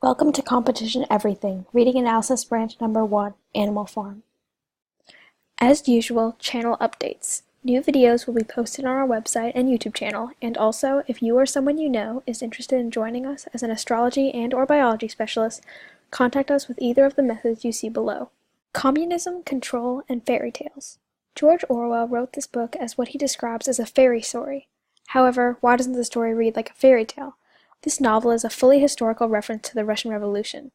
Welcome to Competition Everything, Reading Analysis Branch Number 1, Animal Farm. As usual, channel updates. New videos will be posted on our website and YouTube channel, and also, if you or someone you know is interested in joining us as an astrology and/or biology specialist, contact us with either of the methods you see below. Communism, Control, and Fairy Tales. George Orwell wrote this book as what he describes as a fairy story. However, why doesn't the story read like a fairy tale? This novel is a fully historical reference to the Russian Revolution.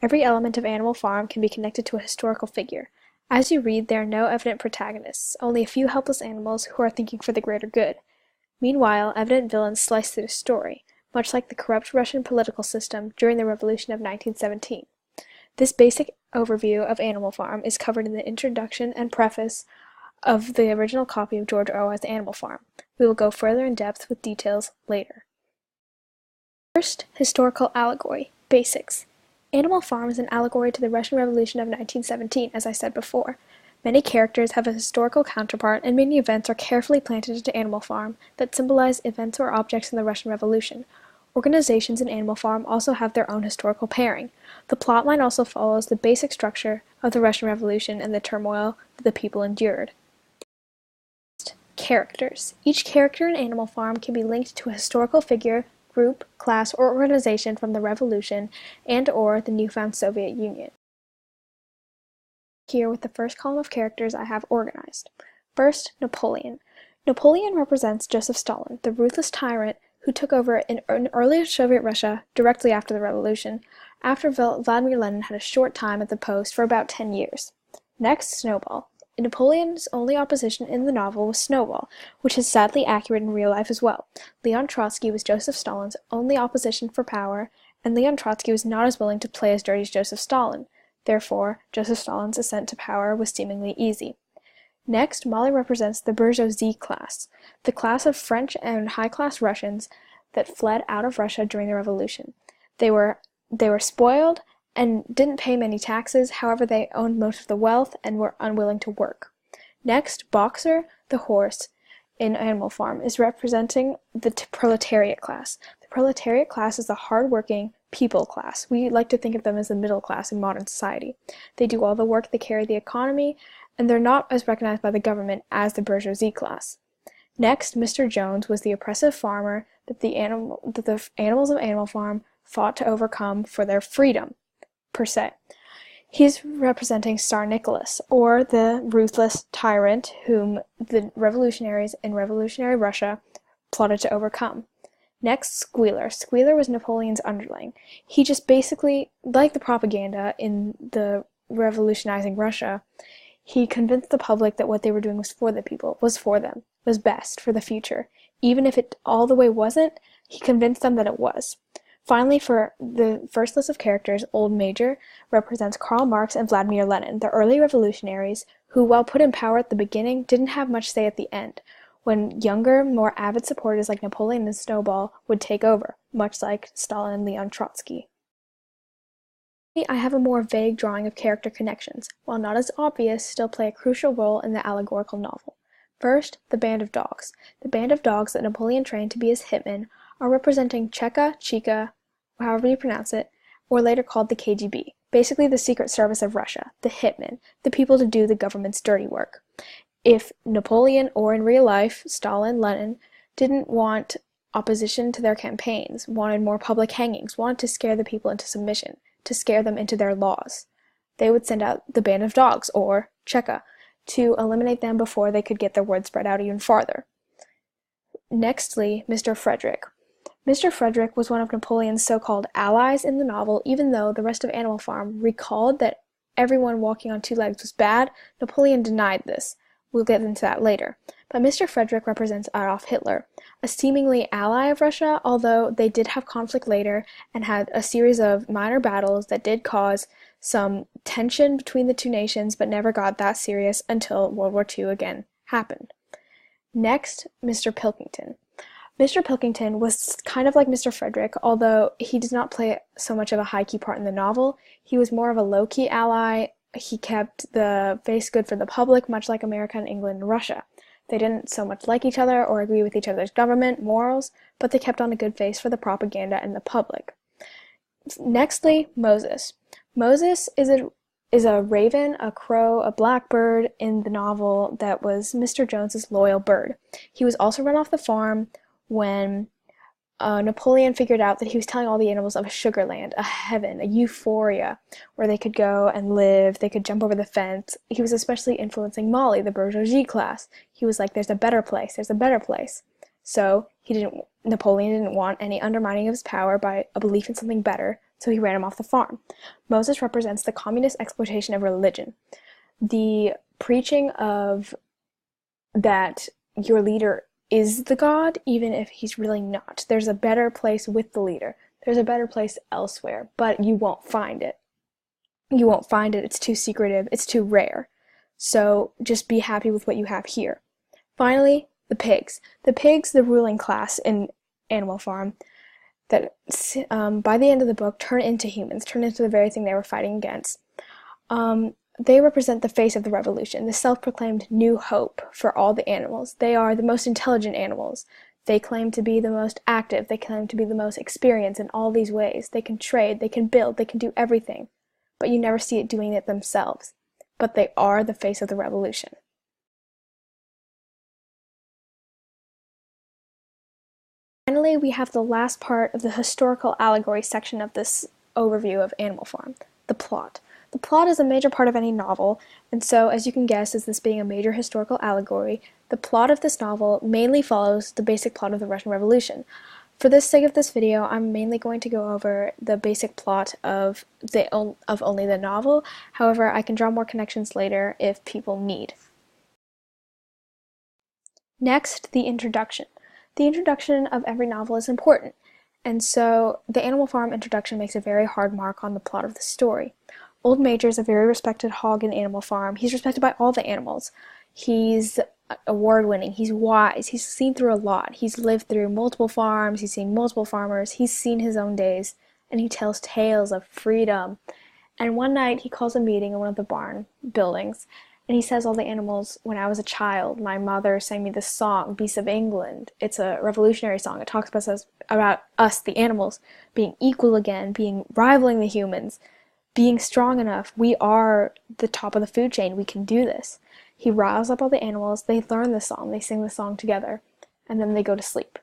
Every element of Animal Farm can be connected to a historical figure. As you read, there are no evident protagonists, only a few helpless animals who are thinking for the greater good. Meanwhile, evident villains slice through the story, much like the corrupt Russian political system during the Revolution of 1917. This basic overview of Animal Farm is covered in the introduction and preface of the original copy of George Orwell's Animal Farm. We will go further in depth with details later. First, historical allegory. Basics. Animal Farm is an allegory to the Russian Revolution of 1917, as I said before. Many characters have a historical counterpart, and many events are carefully planted into Animal Farm that symbolize events or objects in the Russian Revolution. Organizations in Animal Farm also have their own historical pairing. The plotline also follows the basic structure of the Russian Revolution and the turmoil that the people endured. Characters. Each character in Animal Farm can be linked to a historical figure, group, class, or organization from the Revolution and/or the newfound Soviet Union. Here with the first column of characters I have organized. First, Napoleon. Napoleon represents Joseph Stalin, the ruthless tyrant who took over in early Soviet Russia directly after the Revolution, after Vladimir Lenin had a short time at the post for about 10 years. Next, Snowball. Napoleon's only opposition in the novel was Snowball, which is sadly accurate in real life as well. Leon Trotsky was Joseph Stalin's only opposition for power, and Leon Trotsky was not as willing to play as dirty as Joseph Stalin. Therefore, Joseph Stalin's ascent to power was seemingly easy. Next, Molly represents the bourgeoisie class, the class of French and high-class Russians that fled out of Russia during the Revolution. They were spoiled and didn't pay many taxes, however they owned most of the wealth and were unwilling to work. Next, Boxer, the horse, in Animal Farm, is representing the proletariat class. The proletariat class is the hard-working people class. We like to think of them as the middle class in modern society. They do all the work, they carry the economy, and they're not as recognized by the government as the bourgeoisie class. Next, Mr. Jones was the oppressive farmer that the animals of Animal Farm fought to overcome for their freedom, per se. He's representing Tsar Nicholas, or the ruthless tyrant whom the revolutionaries in revolutionary Russia plotted to overcome. Next, Squealer. Squealer was Napoleon's underling. He just basically, like the propaganda in the revolutionizing Russia, he convinced the public that what they were doing was for the people, was for them, was best for the future. Even if it all the way wasn't, he convinced them that it was. Finally, for the first list of characters, Old Major represents Karl Marx and Vladimir Lenin, the early revolutionaries who, while put in power at the beginning, didn't have much say at the end, when younger, more avid supporters like Napoleon and Snowball would take over, much like Stalin and Leon Trotsky. I have a more vague drawing of character connections, while not as obvious, still play a crucial role in the allegorical novel. First, the band of dogs. The band of dogs that Napoleon trained to be his hitmen are representing Cheka, Chika, however you pronounce it, or later called the KGB, basically the Secret Service of Russia, the hitmen, the people to do the government's dirty work. If Napoleon, or in real life, Stalin, Lenin, didn't want opposition to their campaigns, wanted more public hangings, wanted to scare the people into submission, to scare them into their laws, they would send out the band of dogs, or Cheka, to eliminate them before they could get their word spread out even farther. Nextly, Mr. Frederick. Mr. Frederick was one of Napoleon's so-called allies in the novel, even though the rest of Animal Farm recalled that everyone walking on two legs was bad. Napoleon denied this. We'll get into that later. But Mr. Frederick represents Adolf Hitler, a seemingly ally of Russia, although they did have conflict later and had a series of minor battles that did cause some tension between the two nations, but never got that serious until World War II again happened. Next, Mr. Pilkington. Mr. Pilkington was kind of like Mr. Frederick, although he did not play so much of a high-key part in the novel. He was more of a low-key ally. He kept the face good for the public, much like America and England and Russia. They didn't so much like each other or agree with each other's government, morals, but they kept on a good face for the propaganda and the public. Nextly, Moses. Moses is a raven, a crow, a blackbird in the novel that was Mr. Jones's loyal bird. He was also run off the farm when Napoleon figured out that he was telling all the animals of a sugar land, a heaven, a euphoria, where they could go and live, they could jump over the fence. He was especially influencing Molly, the bourgeoisie class. He was like, there's a better place, there's a better place. So Napoleon didn't want any undermining of his power by a belief in something better, so he ran him off the farm. Moses represents the communist exploitation of religion. The preaching of that your leader is the God, even if he's really not. There's a better place with the leader. There's a better place elsewhere, but you won't find it. You won't find it. It's too secretive. It's too rare. So just be happy with what you have here. Finally, the pigs. The pigs, the ruling class in Animal Farm, that by the end of the book turn into humans, turn into the very thing they were fighting against. They represent the face of the revolution, the self-proclaimed new hope for all the animals. They are the most intelligent animals. They claim to be the most active. They claim to be the most experienced in all these ways. They can trade, they can build, they can do everything. But you never see it doing it themselves. But they are the face of the revolution. Finally, we have the last part of the historical allegory section of this overview of Animal Farm, the plot. The plot is a major part of any novel, and so, as you can guess, as this being a major historical allegory, the plot of this novel mainly follows the basic plot of the Russian Revolution. For the sake of this video, I'm mainly going to go over the basic plot of only the novel. However, I can draw more connections later if people need. Next, the introduction. The introduction of every novel is important, and so the Animal Farm introduction makes a very hard mark on the plot of the story. Old Major is a very respected hog in Animal Farm. He's respected by all the animals. He's award-winning. He's wise. He's seen through a lot. He's lived through multiple farms. He's seen multiple farmers. He's seen his own days, and he tells tales of freedom. And one night, he calls a meeting in one of the barn buildings, and he says, all the animals, when I was a child, my mother sang me this song, Beasts of England. It's a revolutionary song. It talks about us, the animals, being equal again, rivaling the humans, being strong enough. We are the top of the food chain. We can do this. He riles up all the animals. They learn the song. They sing the song together. And then they go to sleep.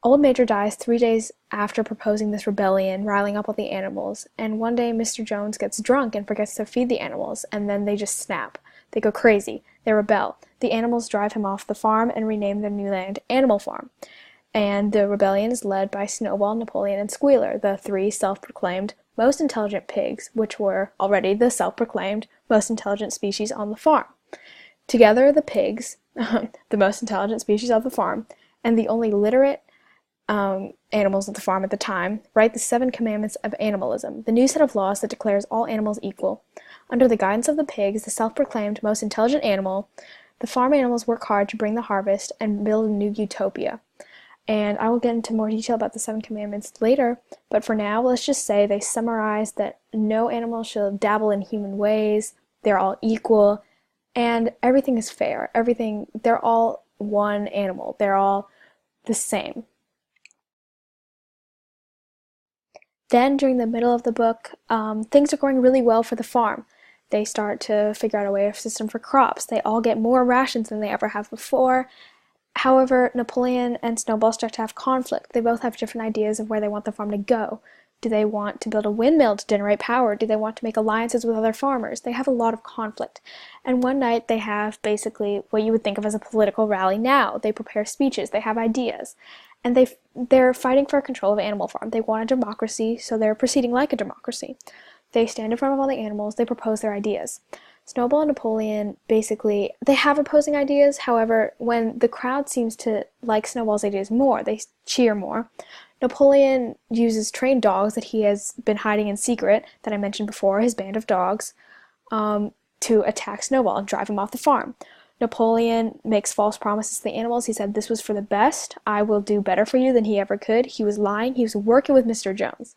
Old Major dies 3 days after proposing this rebellion, riling up all the animals. And one day Mr. Jones gets drunk and forgets to feed the animals. And then they just snap. They go crazy. They rebel. The animals drive him off the farm and rename their new land Animal Farm. And the rebellion is led by Snowball, Napoleon, and Squealer, the three self-proclaimed most intelligent pigs, which were already the self-proclaimed most intelligent species on the farm. Together, the pigs, the most intelligent species of the farm, and the only literate animals of the farm at the time, write the 7 Commandments of Animalism, the new set of laws that declares all animals equal. Under the guidance of the pigs, the self-proclaimed most intelligent animal, the farm animals work hard to bring the harvest and build a new utopia. And I will get into more detail about the 7 Commandments later, but for now, let's just say they summarize that no animal shall dabble in human ways, they're all equal, and everything is fair. They're all one animal. They're all the same. Then, during the middle of the book, things are going really well for the farm. They start to figure out a way of system for crops. They all get more rations than they ever have before. However, Napoleon and Snowball start to have conflict. They both have different ideas of where they want the farm to go. Do they want to build a windmill to generate power? Do they want to make alliances with other farmers? They have a lot of conflict. And one night they have basically what you would think of as a political rally now. They prepare speeches. They have ideas. And they're fighting for control of Animal Farm. They want a democracy, so they're proceeding like a democracy. They stand in front of all the animals. They propose their ideas. Snowball and Napoleon, basically, they have opposing ideas. However, when the crowd seems to like Snowball's ideas more, they cheer more. Napoleon uses trained dogs that he has been hiding in secret, that I mentioned before, his band of dogs, to attack Snowball and drive him off the farm. Napoleon makes false promises to the animals. He said, this was for the best. I will do better for you than he ever could. He was lying. He was working with Mr. Jones.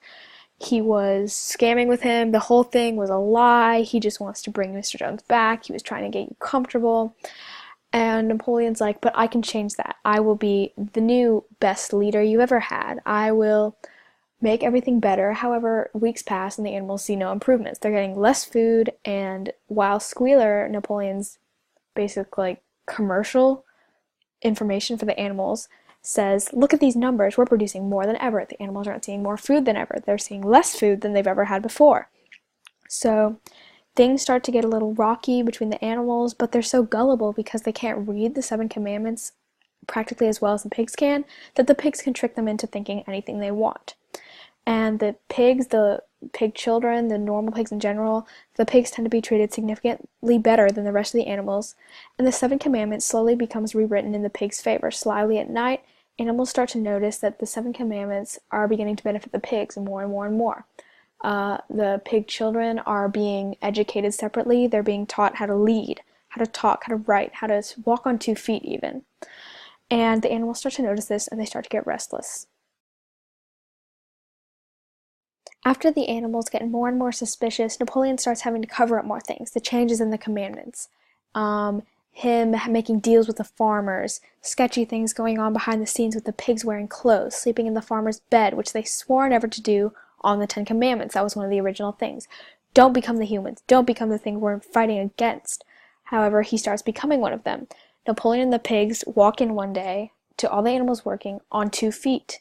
He was scamming with him. The whole thing was a lie. He just wants to bring Mr. Jones back. He was trying to get you comfortable. And Napoleon's like, but I can change that. I will be the new best leader you ever had. I will make everything better. However, weeks pass and the animals see no improvements. They're getting less food, and while Squealer, Napoleon's basic like commercial information for the animals, says, look at these numbers, we're producing more than ever. The animals aren't seeing more food than ever. They're seeing less food than they've ever had before. So things start to get a little rocky between the animals, but they're so gullible because they can't read the 7 commandments practically as well as the pigs can, that the pigs can trick them into thinking anything they want. And the pigs, the pig children, the normal pigs in general, the pigs tend to be treated significantly better than the rest of the animals, and the 7 commandments slowly becomes rewritten in the pigs' favor. Slyly at night, animals start to notice that the 7 commandments are beginning to benefit the pigs more and more and more. The pig children are being educated separately. They're being taught how to lead, how to talk, how to write, how to walk on 2 feet even. And the animals start to notice this, and they start to get restless. After the animals get more and more suspicious, Napoleon starts having to cover up more things, the changes in the commandments, him making deals with the farmers, sketchy things going on behind the scenes with the pigs wearing clothes, sleeping in the farmer's bed, which they swore never to do on the 10 Commandments. That was one of the original things. Don't become the humans. Don't become the thing we're fighting against. However, he starts becoming one of them. Napoleon and the pigs walk in one day to all the animals working on 2 feet.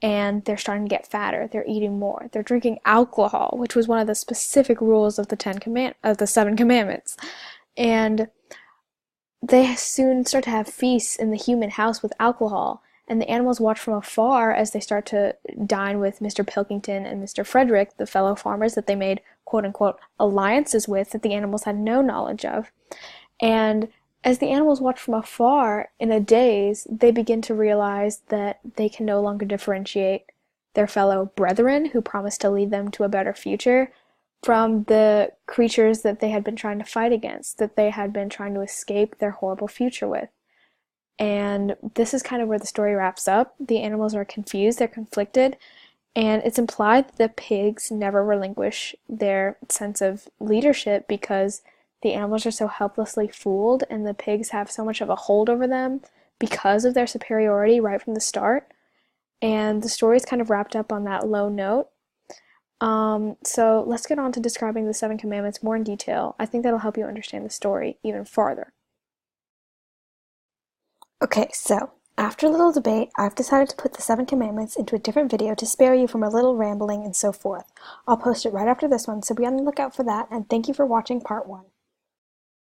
And they're starting to get fatter. They're eating more. They're drinking alcohol, which was one of the specific rules of the 7 Commandments. And they soon start to have feasts in the human house with alcohol. And the animals watch from afar as they start to dine with Mr. Pilkington and Mr. Frederick, the fellow farmers that they made quote-unquote alliances with that the animals had no knowledge of. And as the animals watch from afar, in a daze, they begin to realize that they can no longer differentiate their fellow brethren who promised to lead them to a better future from the creatures that they had been trying to fight against, that they had been trying to escape their horrible future with. And this is kind of where the story wraps up. The animals are confused, they're conflicted, and it's implied that the pigs never relinquish their sense of leadership because the animals are so helplessly fooled, and the pigs have so much of a hold over them because of their superiority right from the start. And the story is kind of wrapped up on that low note. So let's get on to describing the 7 Commandments more in detail. I think that'll help you understand the story even farther. Okay, so after a little debate, I've decided to put the 7 Commandments into a different video to spare you from a little rambling and so forth. I'll post it right after this one, so be on the lookout for that, and thank you for watching part 1.